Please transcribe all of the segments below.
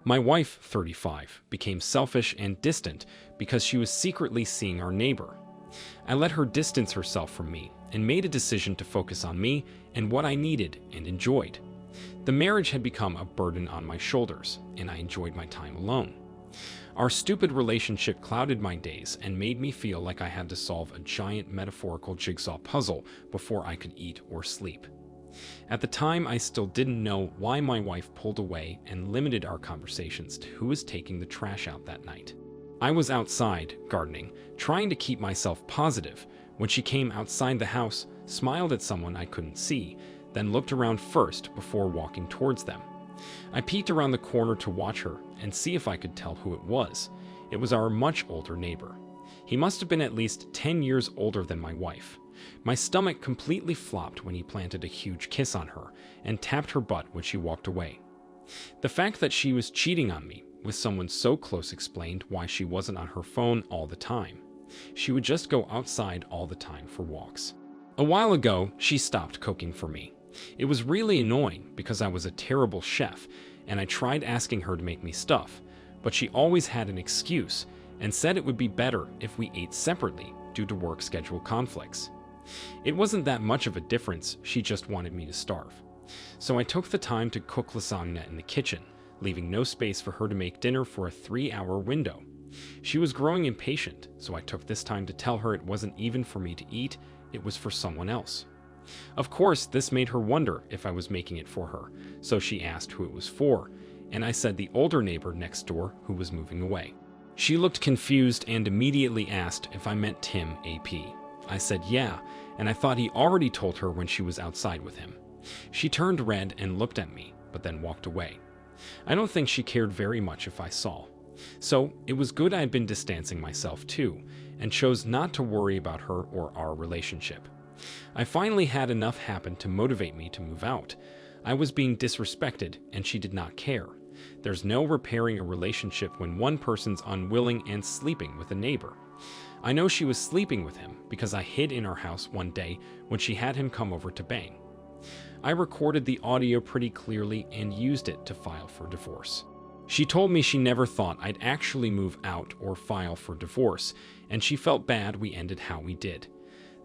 My wife, 35, became selfish and distant because she was secretly seeing our neighbor. I let her distance herself from me and made a decision to focus on me and what I needed and enjoyed. The marriage had become a burden on my shoulders, and I enjoyed my time alone. Our stupid relationship clouded my days and made me feel like I had to solve a giant metaphorical jigsaw puzzle before I could eat or sleep. At the time, I still didn't know why my wife pulled away and limited our conversations to who was taking the trash out that night. I was outside, gardening, trying to keep myself positive, when she came outside the house, smiled at someone I couldn't see, then looked around first before walking towards them. I peeked around the corner to watch her and see if I could tell who it was. It was our much older neighbor. He must have been at least 10 years older than my wife. My stomach completely flopped when he planted a huge kiss on her and tapped her butt when she walked away. The fact that she was cheating on me with someone so close explained why she wasn't on her phone all the time. She would just go outside all the time for walks. A while ago, she stopped cooking for me. It was really annoying because I was a terrible chef, and I tried asking her to make me stuff, but she always had an excuse and said it would be better if we ate separately due to work schedule conflicts. It wasn't that much of a difference, she just wanted me to starve. So I took the time to cook lasagna in the kitchen, leaving no space for her to make dinner for a 3-hour window. She was growing impatient, so I took this time to tell her it wasn't even for me to eat, it was for someone else. Of course, this made her wonder if I was making it for her, so she asked who it was for, and I said the older neighbor next door who was moving away. She looked confused and immediately asked if I meant Tim, AP. I said yeah, and I thought he already told her when she was outside with him. She turned red and looked at me, but then walked away. I don't think she cared very much if I saw. So it was good I had been distancing myself too, and chose not to worry about her or our relationship. I finally had enough happen to motivate me to move out. I was being disrespected, and she did not care. There's no repairing a relationship when one person's unwilling and sleeping with a neighbor. I know she was sleeping with him because I hid in our house one day when she had him come over to bang. I recorded the audio pretty clearly and used it to file for divorce. She told me she never thought I'd actually move out or file for divorce, and she felt bad we ended how we did.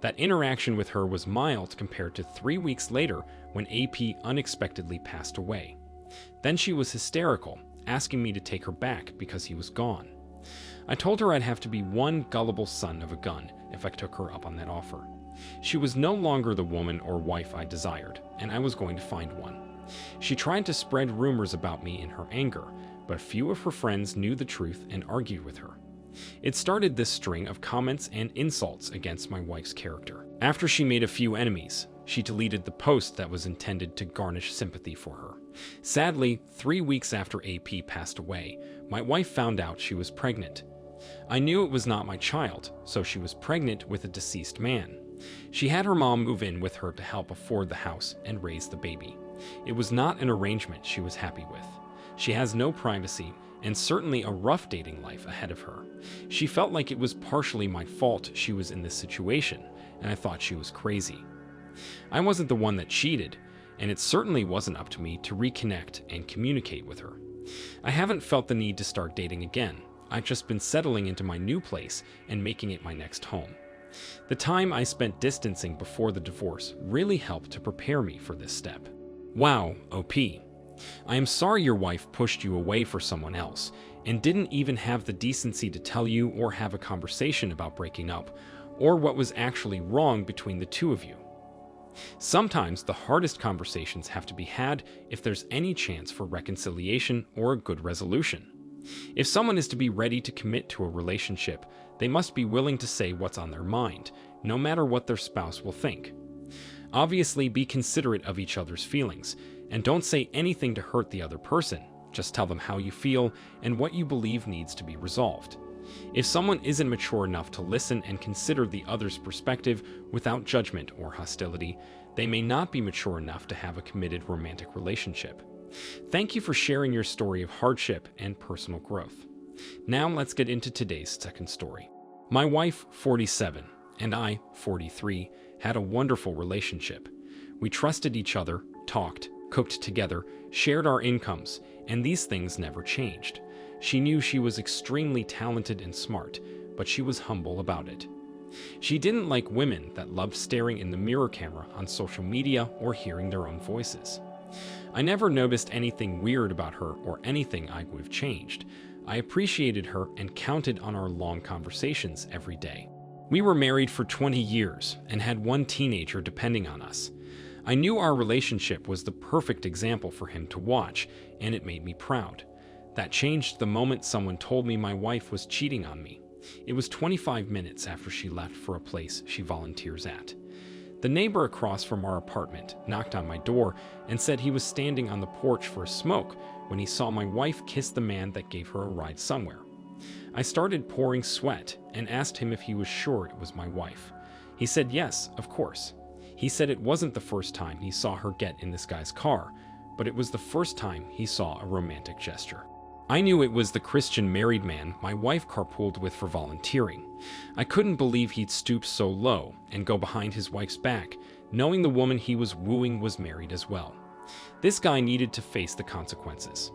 That interaction with her was mild compared to 3 weeks later when AP unexpectedly passed away. Then she was hysterical, asking me to take her back because he was gone. I told her I'd have to be one gullible son of a gun if I took her up on that offer. She was no longer the woman or wife I desired, and I was going to find one. She tried to spread rumors about me in her anger, but few of her friends knew the truth and argued with her. It started this string of comments and insults against my wife's character. After she made a few enemies, she deleted the post that was intended to garnish sympathy for her. Sadly, 3 weeks after AP passed away, my wife found out she was pregnant. I knew it was not my child, so she was pregnant with a deceased man. She had her mom move in with her to help afford the house and raise the baby. It was not an arrangement she was happy with. She has no privacy and certainly a rough dating life ahead of her. She felt like it was partially my fault she was in this situation, and I thought she was crazy. I wasn't the one that cheated, and it certainly wasn't up to me to reconnect and communicate with her. I haven't felt the need to start dating again. I've just been settling into my new place and making it my next home. The time I spent distancing before the divorce really helped to prepare me for this step. Wow, OP. I am sorry your wife pushed you away for someone else and didn't even have the decency to tell you or have a conversation about breaking up or what was actually wrong between the two of you. Sometimes the hardest conversations have to be had if there's any chance for reconciliation or a good resolution. If someone is to be ready to commit to a relationship, they must be willing to say what's on their mind, no matter what their spouse will think. Obviously, be considerate of each other's feelings, and don't say anything to hurt the other person. Just tell them how you feel and what you believe needs to be resolved. If someone isn't mature enough to listen and consider the other's perspective without judgment or hostility, they may not be mature enough to have a committed romantic relationship. Thank you for sharing your story of hardship and personal growth. Now let's get into today's second story. My wife, 47, and I, 43, had a wonderful relationship. We trusted each other, talked, cooked together, shared our incomes, and these things never changed. She knew she was extremely talented and smart, but she was humble about it. She didn't like women that loved staring in the mirror camera on social media or hearing their own voices. I never noticed anything weird about her or anything I would have changed. I appreciated her and counted on our long conversations every day. We were married for 20 years and had one teenager depending on us. I knew our relationship was the perfect example for him to watch, and it made me proud. That changed the moment someone told me my wife was cheating on me. It was 25 minutes after she left for a place she volunteers at. The neighbor across from our apartment knocked on my door and said he was standing on the porch for a smoke when he saw my wife kiss the man that gave her a ride somewhere. I started pouring sweat and asked him if he was sure it was my wife. He said yes, of course. He said it wasn't the first time he saw her get in this guy's car, but it was the first time he saw a romantic gesture. I knew it was the Christian married man my wife carpooled with for volunteering. I couldn't believe he'd stoop so low and go behind his wife's back, knowing the woman he was wooing was married as well. This guy needed to face the consequences.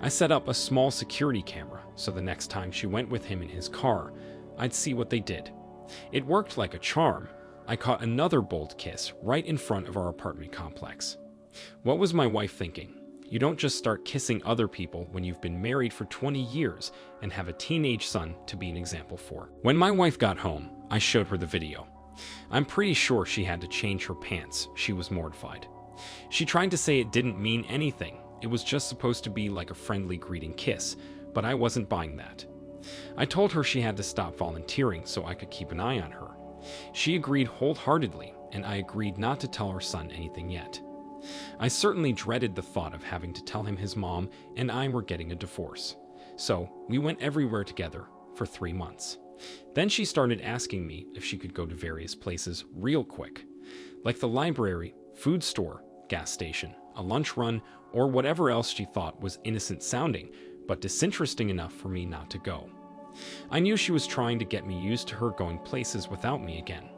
I set up a small security camera so the next time she went with him in his car, I'd see what they did. It worked like a charm. I caught another bold kiss right in front of our apartment complex. What was my wife thinking? You don't just start kissing other people when you've been married for 20 years and have a teenage son to be an example for. When my wife got home, I showed her the video. I'm pretty sure she had to change her pants. She was mortified. She tried to say it didn't mean anything. It was just supposed to be like a friendly greeting kiss, but I wasn't buying that. I told her she had to stop volunteering so I could keep an eye on her. She agreed wholeheartedly, and I agreed not to tell our son anything yet. I certainly dreaded the thought of having to tell him his mom and I were getting a divorce. So we went everywhere together for 3 months. Then she started asking me if she could go to various places real quick, like the library, food store, gas station, a lunch run, or whatever else she thought was innocent sounding, but disinteresting enough for me not to go. I knew she was trying to get me used to her going places without me again.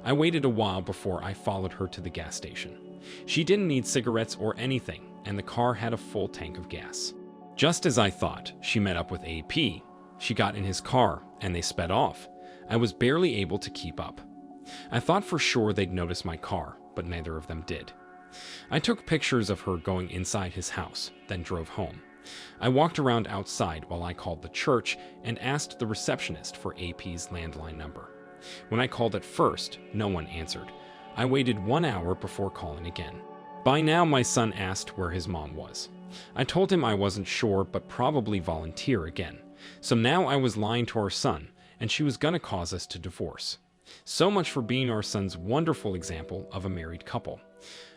I waited a while before I followed her to the gas station. She didn't need cigarettes or anything, and the car had a full tank of gas. Just as I thought, she met up with AP. She got in his car, and they sped off. I was barely able to keep up. I thought for sure they'd notice my car, but neither of them did. I took pictures of her going inside his house, then drove home. I walked around outside while I called the church and asked the receptionist for AP's landline number. When I called at first, no one answered. I waited 1 hour before calling again. By now, my son asked where his mom was. I told him I wasn't sure, but probably volunteer again. So now I was lying to our son, and she was gonna cause us to divorce. So much for being our son's wonderful example of a married couple.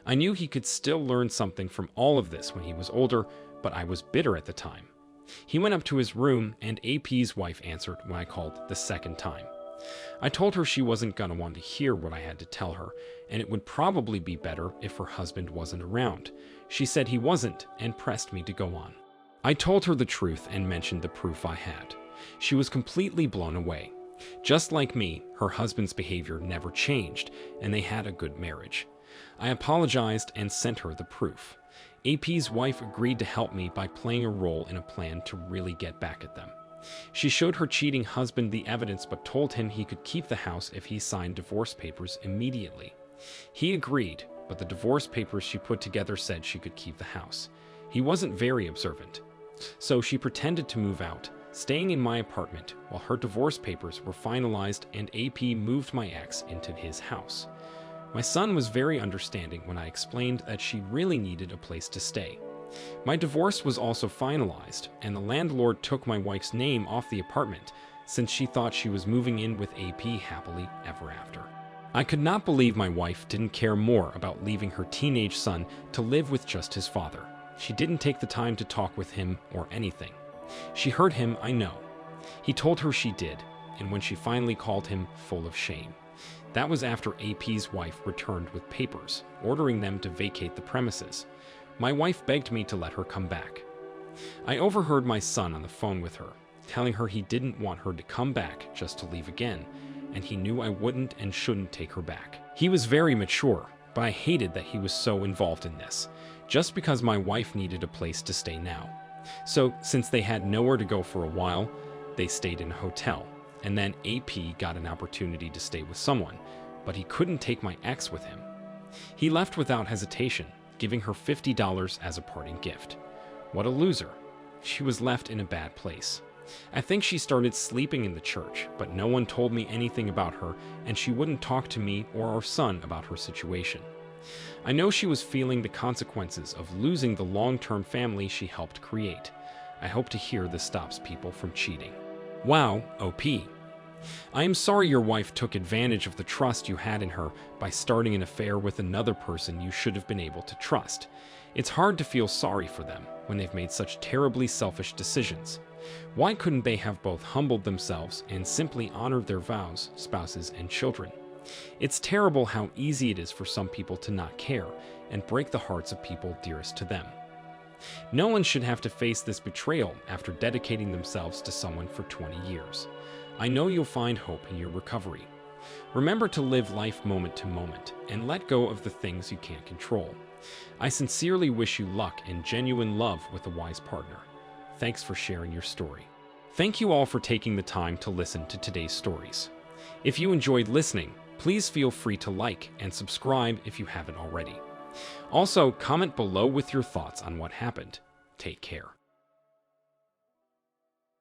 I knew he could still learn something from all of this when he was older, but I was bitter at the time. He went up to his room, and AP's wife answered when I called the second time. I told her she wasn't gonna want to hear what I had to tell her, and it would probably be better if her husband wasn't around. She said he wasn't and pressed me to go on. I told her the truth and mentioned the proof I had. She was completely blown away. Just like me, her husband's behavior never changed, and they had a good marriage. I apologized and sent her the proof. AP's wife agreed to help me by playing a role in a plan to really get back at them. She showed her cheating husband the evidence but told him he could keep the house if he signed divorce papers immediately. He agreed, but the divorce papers she put together said she could keep the house. He wasn't very observant, so she pretended to move out, staying in my apartment while her divorce papers were finalized and AP moved my ex into his house. My son was very understanding when I explained that she really needed a place to stay. My divorce was also finalized, and the landlord took my wife's name off the apartment since she thought she was moving in with AP happily ever after. I could not believe my wife didn't care more about leaving her teenage son to live with just his father. She didn't take the time to talk with him or anything. She hurt him, I know. He told her she did, and when she finally called him full of shame. That was after AP's wife returned with papers, ordering them to vacate the premises. My wife begged me to let her come back. I overheard my son on the phone with her, telling her he didn't want her to come back just to leave again, and he knew I wouldn't and shouldn't take her back. He was very mature, but I hated that he was so involved in this. just because my wife needed a place to stay now. So, since they had nowhere to go for a while, they stayed in a hotel. And then AP got an opportunity to stay with someone, but he couldn't take my ex with him. He left without hesitation, giving her $50 as a parting gift. What a loser. She was left in a bad place. I think she started sleeping in the church, but no one told me anything about her, and she wouldn't talk to me or our son about her situation. I know she was feeling the consequences of losing the long-term family she helped create. I hope to hear this stops people from cheating. Wow, OP. I am sorry your wife took advantage of the trust you had in her by starting an affair with another person you should have been able to trust. It's hard to feel sorry for them when they've made such terribly selfish decisions. Why couldn't they have both humbled themselves and simply honored their vows, spouses, and children? It's terrible how easy it is for some people to not care and break the hearts of people dearest to them. No one should have to face this betrayal after dedicating themselves to someone for 20 years. I know you'll find hope in your recovery. Remember to live life moment to moment and let go of the things you can't control. I sincerely wish you luck and genuine love with a wise partner. Thanks for sharing your story. Thank you all for taking the time to listen to today's stories. If you enjoyed listening, please feel free to like and subscribe if you haven't already. Also, comment below with your thoughts on what happened. Take care.